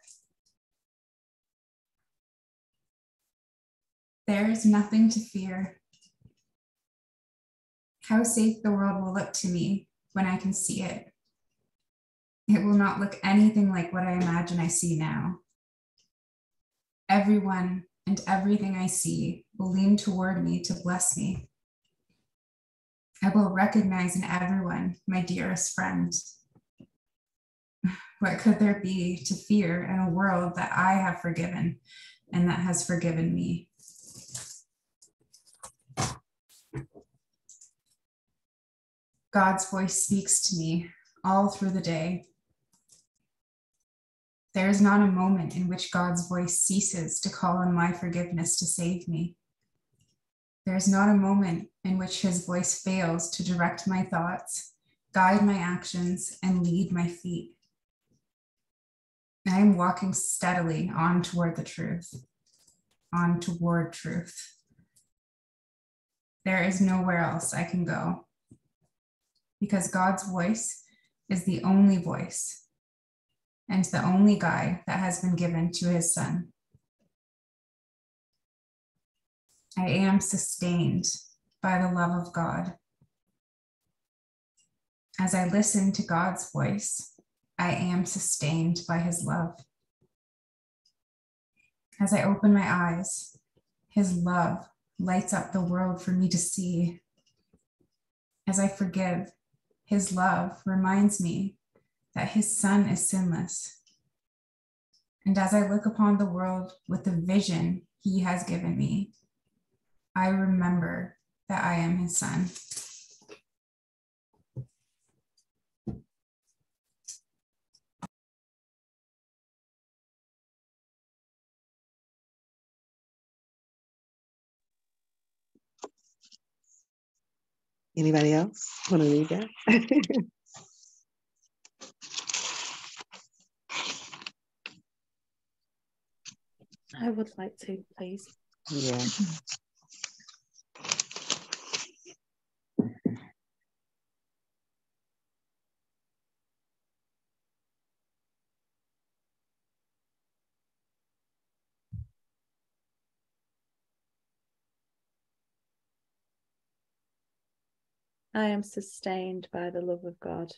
There is nothing to fear. How safe the world will look to me when I can see it. It will not look anything like what I imagine I see now. Everyone and everything I see will lean toward me to bless me. I will recognize in everyone my dearest friend. What could there be to fear in a world that I have forgiven and that has forgiven me? God's voice speaks to me all through the day. There is not a moment in which God's voice ceases to call on my forgiveness to save me. There is not a moment in which his voice fails to direct my thoughts, guide my actions, and lead my feet. I am walking steadily on toward the truth, on toward truth. There is nowhere else I can go, because God's voice is the only voice and the only guide that has been given to his Son. I am sustained by the love of God. As I listen to God's voice, I am sustained by his love. As I open my eyes, his love lights up the world for me to see. As I forgive, his love reminds me that his Son is sinless. And as I look upon the world with the vision he has given me, I remember that I am his son. Anybody else want to read that? I would like to, please. Yeah. I am sustained by the love of God.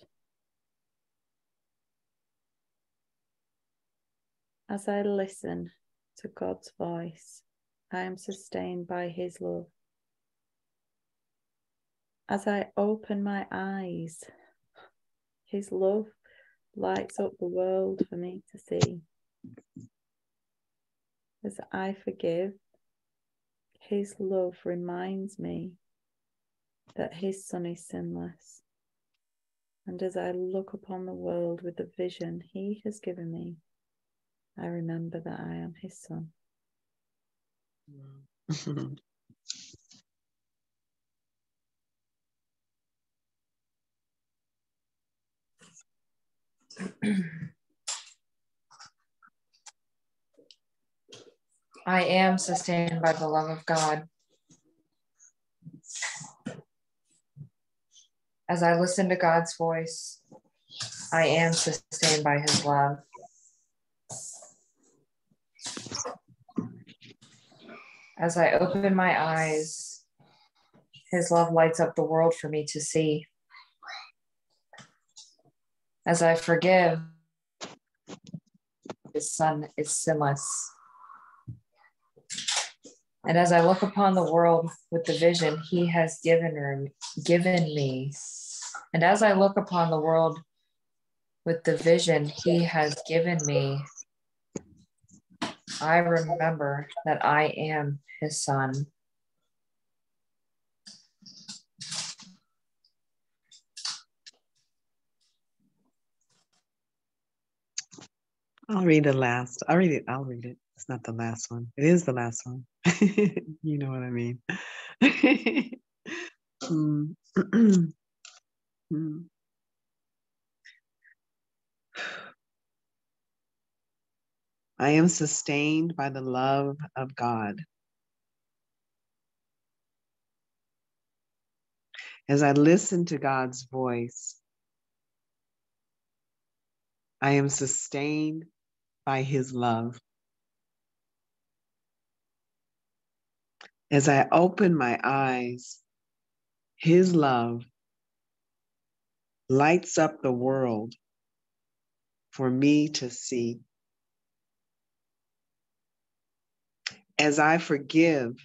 As I listen to God's voice, I am sustained by his love. As I open my eyes, his love lights up the world for me to see. As I forgive, his love reminds me that his Son is sinless. And as I look upon the world with the vision he has given me, I remember that I am his son. I am sustained by the love of God. As I listen to God's voice, I am sustained by his love. As I open my eyes, his love lights up the world for me to see. As I forgive, his Son is sinless. And as I look upon the world with the vision he has given me, and as I look upon the world with the vision he has given me, I remember that I am his son. I'll read the last. I'll read it. I'll read it. It's not the last one. It is the last one. You know what I mean. Mm. Mm. I am sustained by the love of God. As I listen to God's voice, I am sustained by his love. As I open my eyes, his love lights up the world for me to see. As I forgive,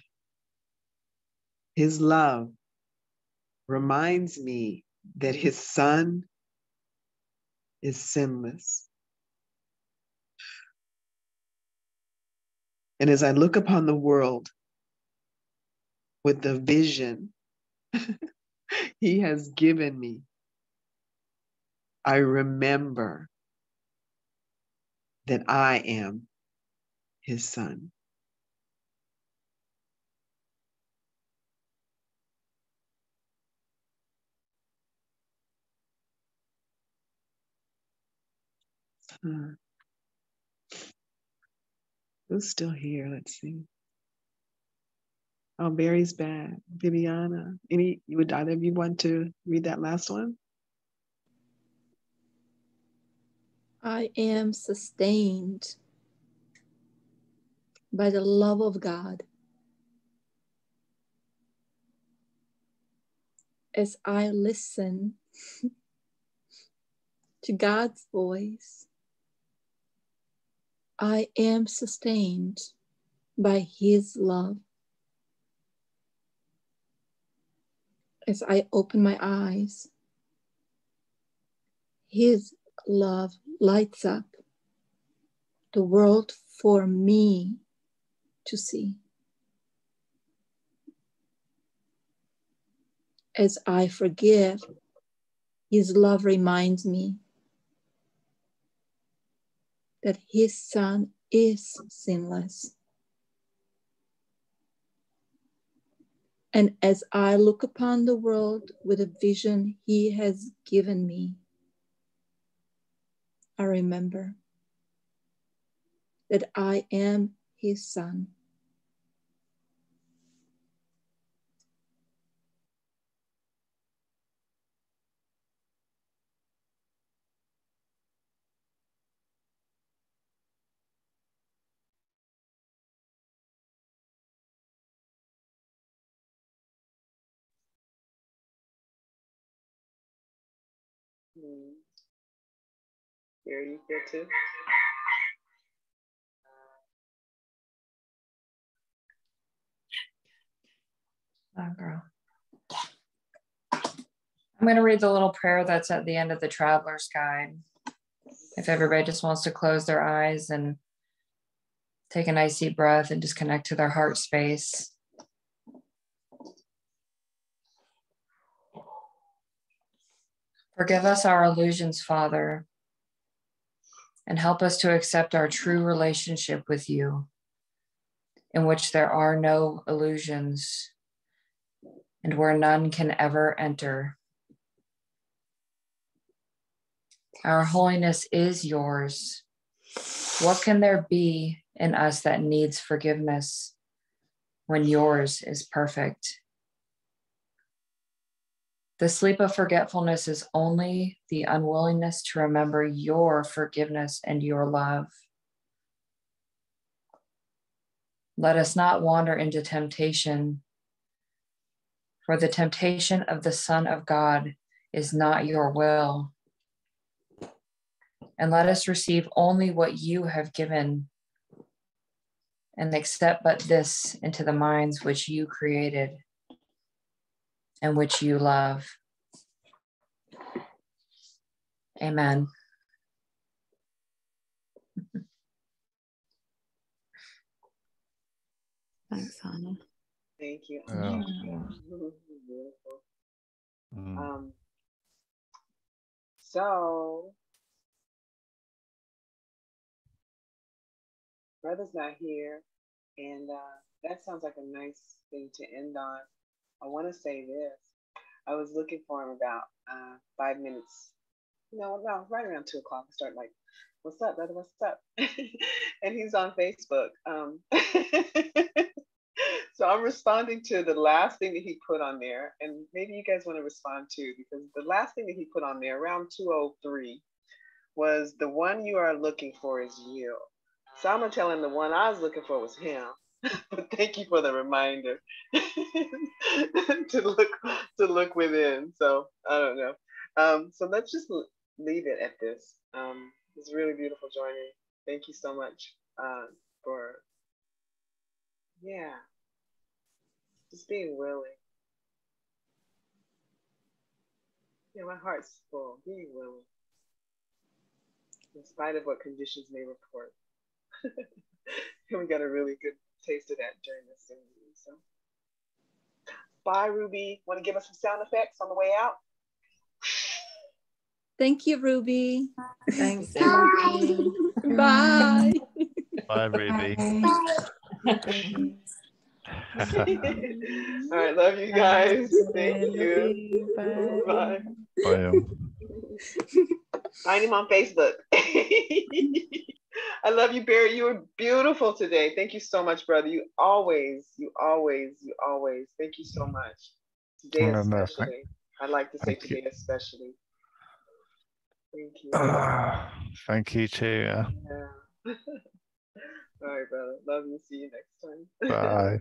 his love reminds me that his son is sinless. And as I look upon the world with the vision he has given me, I remember that I am his son. Who's still here? Let's see. Oh, Barry's back. Viviana. Would either of you want to read that last one? I am sustained by the love of God. As I listen to God's voice, I am sustained by his love. As I open my eyes, his love lights up the world for me to see. As I forgive, his love reminds me that his son is sinless. And as I look upon the world with a vision he has given me, I remember that I am his son. Here you feel too? Oh, girl. I'm going to read the little prayer that's at the end of the Traveler's Guide. If everybody just wants to close their eyes and take a nice deep breath and just connect to their heart space. Forgive us our illusions, Father, and help us to accept our true relationship with you, in which there are no illusions and where none can ever enter. Our holiness is yours. What can there be in us that needs forgiveness when yours is perfect? The sleep of forgetfulness is only the unwillingness to remember your forgiveness and your love. Let us not wander into temptation, for the temptation of the Son of God is not your will. And let us receive only what you have given, and accept but this into the minds which you created and which you love. Amen. Thanks, Hannah. Thank you. Yeah. Beautiful. Mm. So brother's not here, and that sounds like a nice thing to end on. I want to say this. I was looking for him about 5 minutes. No, right around 2 o'clock. I start like, "What's up, brother? What's up?" And he's on Facebook. So I'm responding to the last thing that he put on there, and maybe you guys want to respond too, because the last thing that he put on there around 2:03 was, "The one you are looking for is you." So I'm gonna tell him the one I was looking for was him. But thank you for the reminder to look within. So I don't know. So let's just leave it at this. It's really beautiful joining. Thank you so much for just being willing. Yeah, my heart's full. Being willing, in spite of what conditions may report. And we got a really good taste of that during this ceremony. So, bye, Ruby. Want to give us some sound effects on the way out? Thank you, Ruby. Thanks, Ruby. Bye. Bye, Ruby. All right, love you guys. Thank you. Bye. Bye. Bye. Find him on Facebook. I love you, Barry. You were beautiful today. Thank you so much, brother. You always. Thank you so much. Today especially. I'd like to say today especially. Thank you. Thank you too. Yeah. All right, brother. Love you. See you next time. Bye.